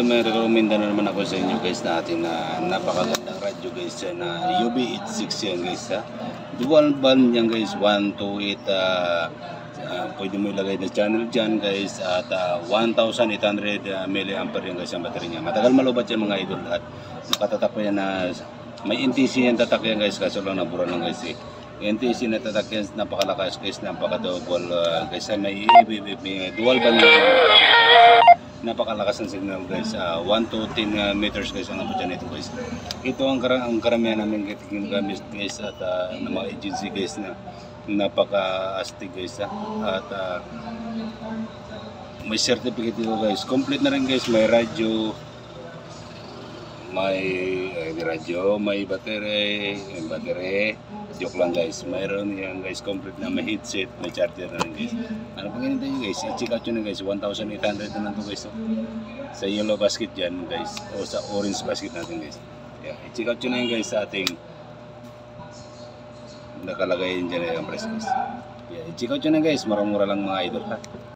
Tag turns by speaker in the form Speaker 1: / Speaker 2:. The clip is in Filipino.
Speaker 1: may recommenda na naman ako sa inyo guys na ating napakagandang radyo guys na UB86 yan guys ha. Dual band yan guys, 128 pwede mo ilagay na channel dyan guys at 1,800 mAh yan guys ang battery niya. Matagal malubat yan mga idol at nakatatak pa yan na may NTC yan tatak yan guys kaso lang nabura lang guys eh. NTC na tatak yan napakalakas guys, napaka-double guys may dual band napakalakas ng signal guys, 1 to 10 meters guys ang abot dyan ito guys. Ito ang karamihan namin gamit guys at ng mga agency guys na napaka-astig guys at may certificate ito guys. Complete na rin guys, may radyo, may battery, joke lang guys, mayroon yan guys, complete na, may headset, may charger na rin guys. Ano pang hinintay nyo guys, i-check out nyo na guys, 1,800 naman to guys sa yellow basket dyan guys o sa orange basket natin guys. Yeah, i-check out nyo na yun guys sa ating nakalagay dyan yung price guys. Yeah, i-check out nyo na guys, murang-mura lang mga idol ha.